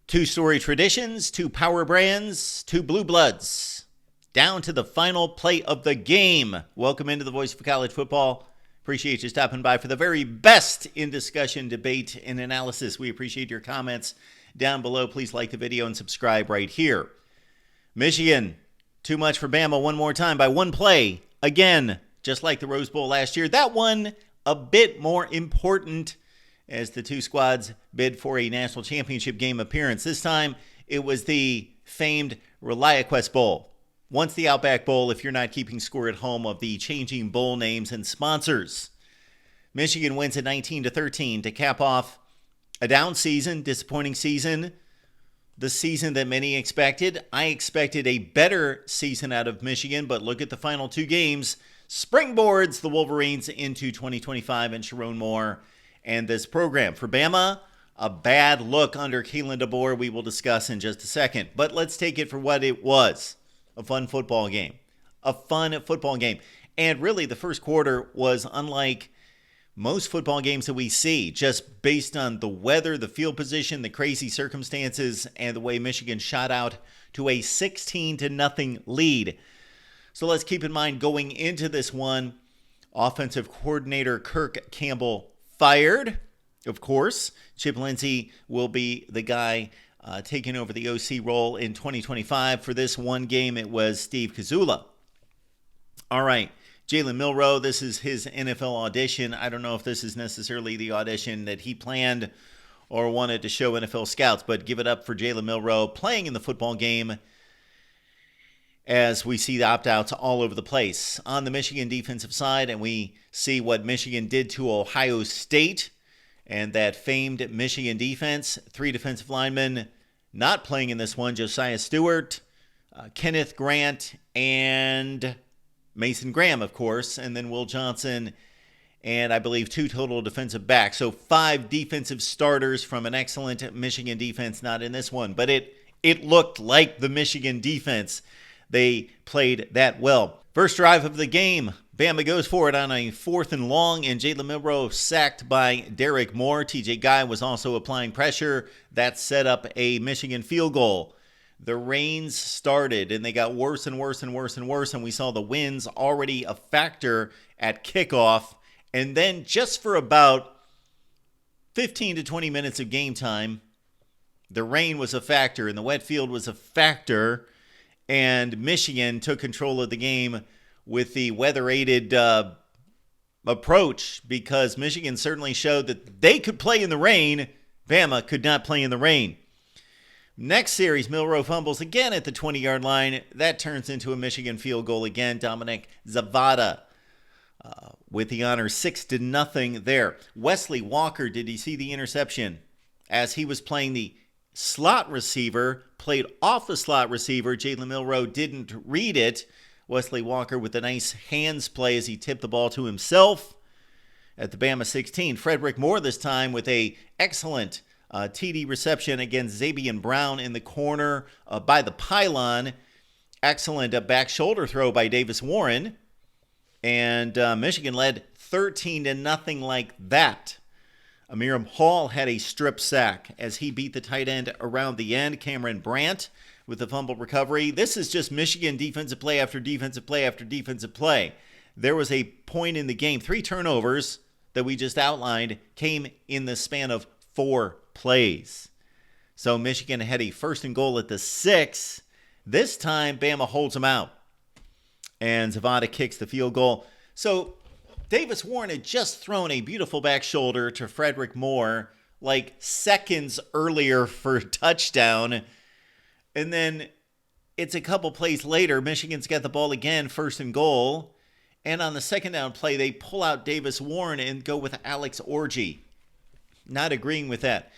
Two-story traditions, two power brands, two blue bloods. Down to the final play of the game. Welcome into the Voice of College Football. Appreciate you stopping by for the very best in discussion, debate, and analysis. We appreciate your comments down below. Please like the video and subscribe right here. Michigan, too much for Bama one more time by one play. Again, just like the Rose Bowl last year. That one a bit more important as the two squads bid for a national championship game appearance. This time, it was the famed Reliaquest Bowl. Once the Outback Bowl, if you're not keeping score at home of the changing bowl names and sponsors. Michigan wins at 19-13 to cap off a down season, disappointing season, the season that many expected. I expected a better season out of Michigan, but look at the final two games. Springboards the Wolverines into 2025 and Sharon Moore and this program. For Bama, a bad look under Kalen DeBoer we will discuss in just a second. But let's take it for what it was. A fun football game. A fun football game. And really, the first quarter was unlike most football games that we see, just based on the weather, the field position, the crazy circumstances, and the way Michigan shot out to a 16-0 lead. So let's keep in mind going into this one, offensive coordinator Kirk Campbell fired, of course. Chip Lindsey will be the guy taking over the OC role in 2025. For this one game, it was Steve Kazula. All right, Jalen Milroe, this is his NFL audition. I don't know if this is necessarily the audition that he planned or wanted to show NFL scouts, but give it up for Jalen Milroe playing in the football game as we see the opt-outs all over the place. On the Michigan defensive side, and we see what Michigan did to Ohio State and that famed Michigan defense. Three defensive linemen not playing in this one: Josiah Stewart, Kenneth Grant, and Mason Graham, of course, and then Will Johnson, and I believe two total defensive backs. So five defensive starters from an excellent Michigan defense, not in this one. But it looked like the Michigan defense. They played that well. First drive of the game, Bama goes for it on a 4th and long, and Jalen Milroe sacked by Derek Moore. TJ Guy was also applying pressure. That set up a Michigan field goal. The rains started, and they got worse and worse and worse and worse, and we saw the winds already a factor at kickoff. And then just for about 15 to 20 minutes of game time, the rain was a factor, and the wet field was a factor. And Michigan took control of the game with the weather-aided approach, because Michigan certainly showed that they could play in the rain. Bama could not play in the rain. Next series, Milroe fumbles again at the 20-yard line. That turns into a Michigan field goal again. Dominic Zavada with the honor, 6-0 there. Wesley Walker, did he see the interception? As he was playing the slot receiver, played off the slot receiver. Jalen Milroe didn't read it. Wesley Walker with a nice hands play as he tipped the ball to himself at the Bama 16. Frederick Moore this time with a excellent TD reception against Zabian Brown in the corner by the pylon. Excellent back shoulder throw by Davis Warren. And Michigan led 13-0 like that. Amiram Hall had a strip sack as he beat the tight end around the end. Cameron Brandt with the fumble recovery. This is just Michigan defensive play after defensive play after defensive play. There was a point in the game, 3 turnovers that we just outlined came in the span of 4 plays. So Michigan had a 1st and goal at the 6. This time, Bama holds them out. And Zavada kicks the field goal. So Davis Warren had just thrown a beautiful back shoulder to Frederick Moore like seconds earlier for a touchdown. And then it's a couple plays later. Michigan's got the ball again, 1st and goal. And on the 2nd down play, they pull out Davis Warren and go with Alex Orji. Not agreeing with that.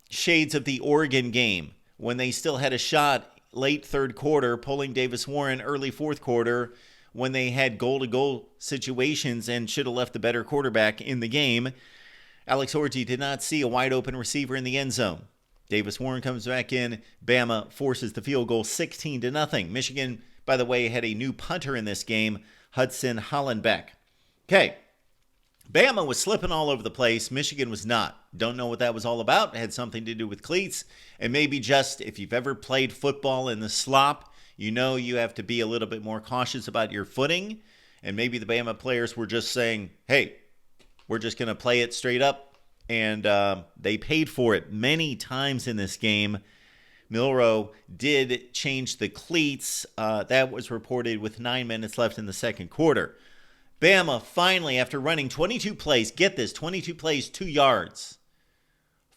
Shades of the Oregon game when they still had a shot late 3rd quarter, pulling Davis Warren early 4th quarter, when they had goal-to-goal situations and should have left the better quarterback in the game. Alex Orji did not see a wide-open receiver in the end zone. Davis Warren comes back in. Bama forces the field goal 16-0. Michigan, by the way, had a new punter in this game, Hudson Hollenbeck. Okay, Bama was slipping all over the place. Michigan was not. Don't know what that was all about. It had something to do with cleats. And maybe just if you've ever played football in the slop, you know you have to be a little bit more cautious about your footing. And maybe the Bama players were just saying, hey, we're just going to play it straight up. And they paid for it many times in this game. Milroe did change the cleats. That was reported with 9 minutes left in the second quarter. Bama finally, after running 22 plays, get this, 22 plays, 2 yards.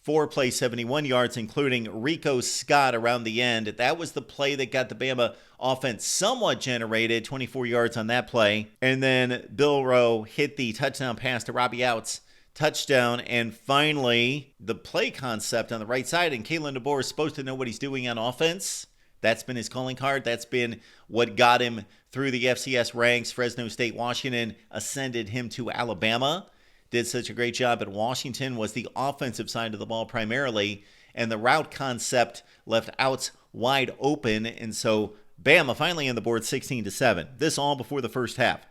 4 plays, 71 yards, including Rico Scott around the end. That was the play that got the Bama offense somewhat generated, 24 yards on that play. And then Bill Rowe hit the touchdown pass to Robbie Outs, touchdown. And finally, the play concept on the right side. And Kalen DeBoer is supposed to know what he's doing on offense. That's been his calling card. That's been what got him through the FCS ranks. Fresno State, Washington ascended him to Alabama. Did such a great job at Washington, was the offensive side of the ball primarily. And the route concept left Outs wide open. And so Bama finally on the board 16-7. This all before the first half.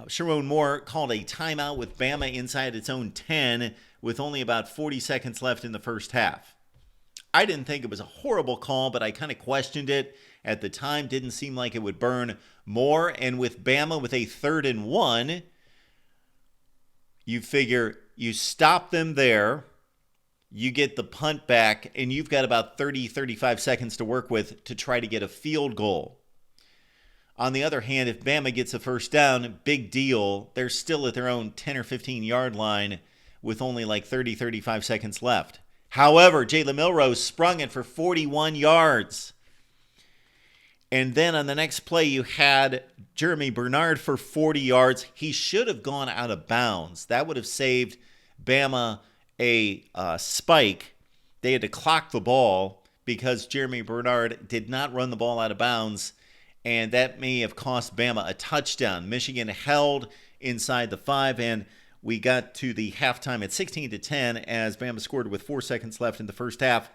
Sharon Moore called a timeout with Bama inside its own 10 with only about 40 seconds left in the first half. I didn't think it was a horrible call, but I kind of questioned it. At the time, didn't seem like it would burn more. And with Bama with a 3rd and 1, you figure you stop them there, you get the punt back, and you've got about 30, 35 seconds to work with to try to get a field goal. On the other hand, if Bama gets a first down, big deal. They're still at their own 10 or 15 yard line with only like 30, 35 seconds left. However, Jalen Milroe sprung it for 41 yards. And then on the next play, you had Jeremy Bernard for 40 yards. He should have gone out of bounds. That would have saved Bama a spike. They had to clock the ball because Jeremy Bernard did not run the ball out of bounds, and that may have cost Bama a touchdown. Michigan held inside the 5, and we got to the halftime at 16-10 as Bama scored with 4 seconds left in the first half.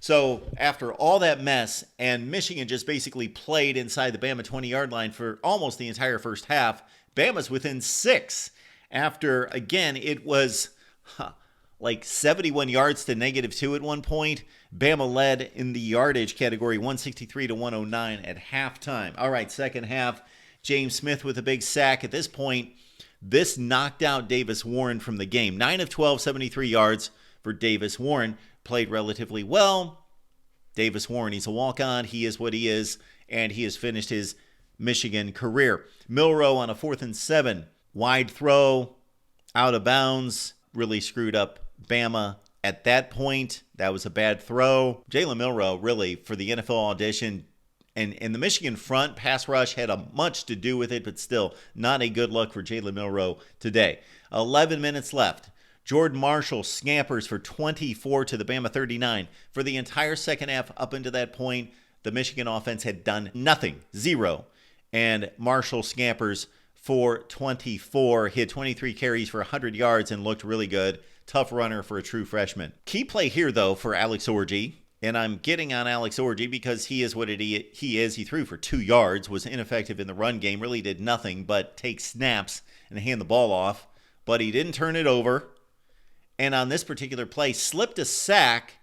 So after all that mess, and Michigan just basically played inside the Bama 20-yard line for almost the entire first half, Bama's within 6 after, again, it was like 71 yards to -2 at one point. Bama led in the yardage category 163-109 at halftime. All right, second half, James Smith with a big sack. At this point, this knocked out Davis Warren from the game. 9 of 12, 73 yards for Davis Warren. Played relatively well. Davis Warren, he's a walk-on. He is what he is, and he has finished his Michigan career. Milroe on a 4th and 7. Wide throw, out of bounds, really screwed up Bama at that point. That was a bad throw. Jalen Milroe, really, for the NFL audition, and the Michigan front pass rush had much to do with it, but still not a good look for Jalen Milroe today. 11 minutes left. Jordan Marshall scampers for 24 to the Bama 39. For the entire second half up until that point, the Michigan offense had done nothing, 0. And Marshall scampers for 24, hit 23 carries for 100 yards and looked really good. Tough runner for a true freshman. Key play here, though, for Alex Orji. And I'm getting on Alex Orji because he is what he is. He threw for 2 yards, was ineffective in the run game, really did nothing but take snaps and hand the ball off. But he didn't turn it over. And on this particular play, slipped a sack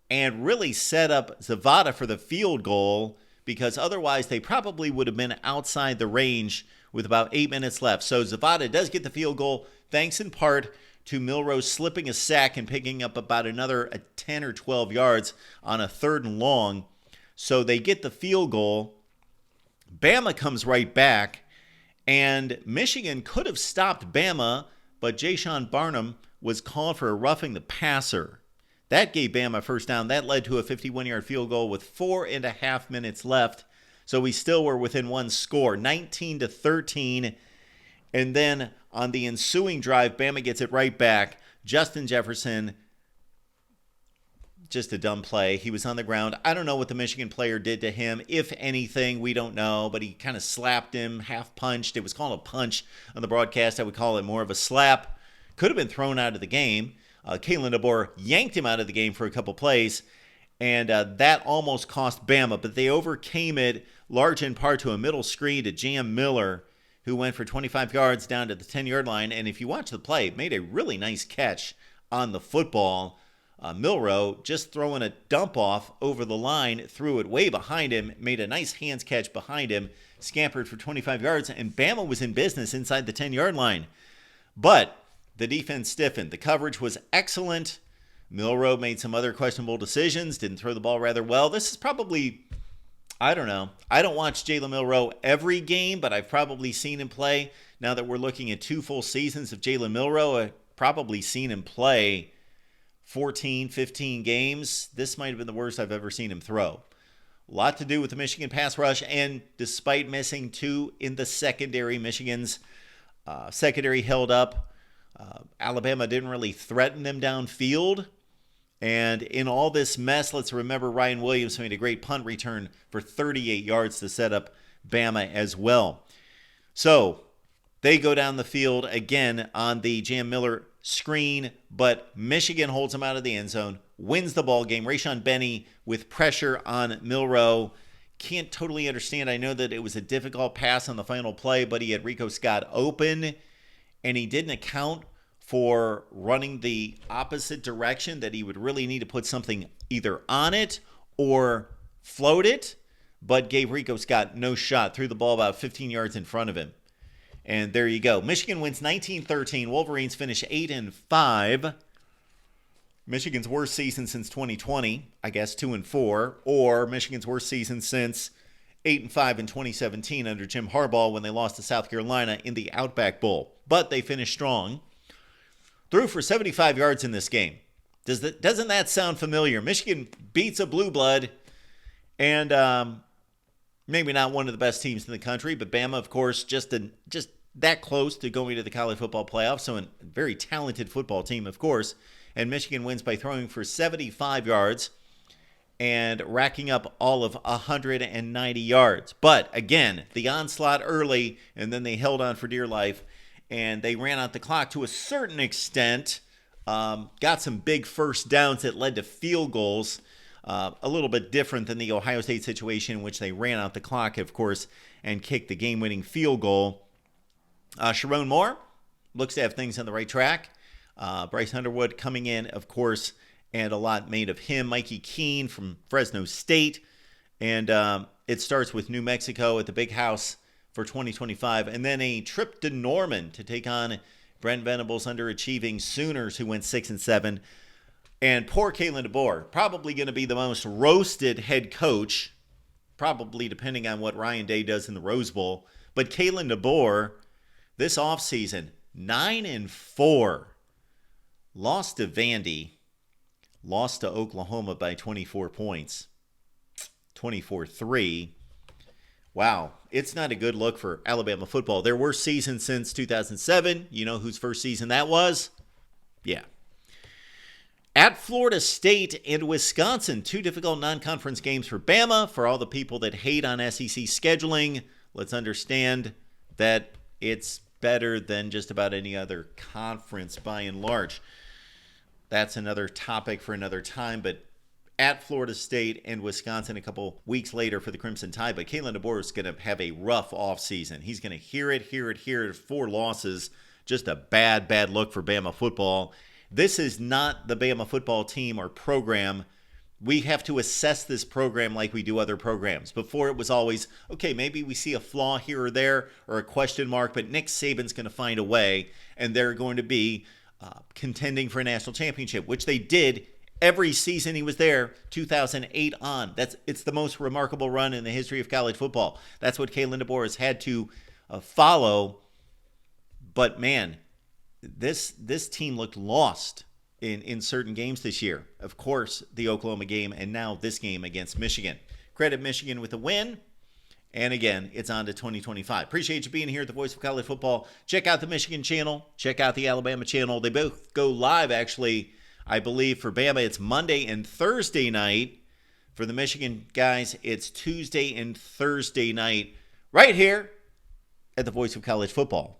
and really set up Zavada for the field goal because otherwise they probably would have been outside the range with about 8 minutes left. So Zavada does get the field goal, thanks in part to Milroe slipping a sack and picking up about another 10 or 12 yards on a 3rd and long. So they get the field goal. Bama comes right back, and Michigan could have stopped Bama, but Jayshon Barnum was called for a roughing the passer. That gave Bama a first down. That led to a 51-yard field goal with 4.5 minutes left. So we still were within one score, 19-13. And then on the ensuing drive, Bama gets it right back. Justin Jefferson, just a dumb play. He was on the ground. I don't know what the Michigan player did to him. If anything, we don't know. But he kind of slapped him, half punched. It was called a punch on the broadcast. I would call it more of a slap. Could have been thrown out of the game. Kalen DeBoer yanked him out of the game for a couple plays. And that almost cost Bama. But they overcame it large in part to a middle screen to Jam Miller, who went for 25 yards down to the 10-yard line. And if you watch the play, made a really nice catch on the football. Milroe just throwing a dump off over the line, threw it way behind him, made a nice hands catch behind him, scampered for 25 yards, and Bama was in business inside the 10-yard line. But the defense stiffened. The coverage was excellent. Milroe made some other questionable decisions, didn't throw the ball rather well. This is probably, I don't know. I don't watch Jalen Milroe every game, but I've probably seen him play. Now that we're looking at 2 full seasons of Jalen Milroe, I've probably seen him play 14, 15 games. This might have been the worst I've ever seen him throw. A lot to do with the Michigan pass rush, and despite missing 2 in the secondary, Michigan's secondary held up. Alabama didn't really threaten them downfield. And in all this mess, let's remember Ryan Williams made a great punt return for 38 yards to set up Bama as well. So they go down the field again on the Jam Miller screen, but Michigan holds them out of the end zone, wins the ball game. Rayshon Benny with pressure on Milroe. Can't totally understand. I know that it was a difficult pass on the final play, but he had Rico Scott open, and he didn't account for running the opposite direction, that he would really need to put something either on it or float it, but gave Rico Scott no shot, threw the ball about 15 yards in front of him. And there you go. Michigan wins 19-13. Wolverines finish 8-5. Michigan's worst season since 2020, I guess 2-4, or Michigan's worst season since 8-5 in 2017 under Jim Harbaugh when they lost to South Carolina in the Outback Bowl. But they finished strong. Threw for 75 yards in this game. Doesn't that sound familiar? Michigan beats a blue blood, and maybe not one of the best teams in the country, but Bama, of course, just that close to going to the college football playoff. So a very talented football team, of course. And Michigan wins by throwing for 75 yards and racking up all of 190 yards. But again, the onslaught early, and then they held on for dear life, and they ran out the clock to a certain extent. Got some big first downs that led to field goals. A little bit different than the Ohio State situation in which they ran out the clock, of course, and kicked the game-winning field goal. Sharon Moore looks to have things on the right track. Bryce Underwood coming in, of course, and a lot made of him. Mikey Keene from Fresno State. And it starts with New Mexico at the Big House for 2025. And then a trip to Norman to take on Brent Venables' underachieving Sooners, who went 6-7. And poor Kalen DeBoer, probably going to be the most roasted head coach, probably depending on what Ryan Day does in the Rose Bowl. But Kalen DeBoer, this offseason, 9-4. Lost to Vandy. Lost to Oklahoma by 24 points. 24-3. Wow, it's not a good look for Alabama football. Their worst season since 2007. You know whose first season that was? Yeah. At Florida State and Wisconsin, 2 difficult non-conference games for Bama. For all the people that hate on SEC scheduling, let's understand that it's better than just about any other conference by and large. That's another topic for another time, but at Florida State and Wisconsin a couple weeks later for the Crimson Tide. But Kalen DeBoer is going to have a rough offseason. He's going to hear it. 4 losses. Just a bad look for Bama football. This is not the Bama football team or program. We have to assess this program like we do other programs. Before it was always, okay, maybe we see a flaw here or there or a question mark, but Nick Saban's going to find a way, and they're going to be contending for a national championship, which they did every season he was there, 2008 on. It's the most remarkable run in the history of college football. That's what Kalen DeBoer has had to follow. But man, this team looked lost in certain games this year. Of course, the Oklahoma game, and now this game against Michigan. Credit Michigan with a win. And again, it's on to 2025. Appreciate you being here at the Voice of College Football. Check out the Michigan channel. Check out the Alabama channel. They both go live, actually, I believe, for Bama. It's Monday and Thursday night. For the Michigan guys, it's Tuesday and Thursday night right here at the Voice of College Football.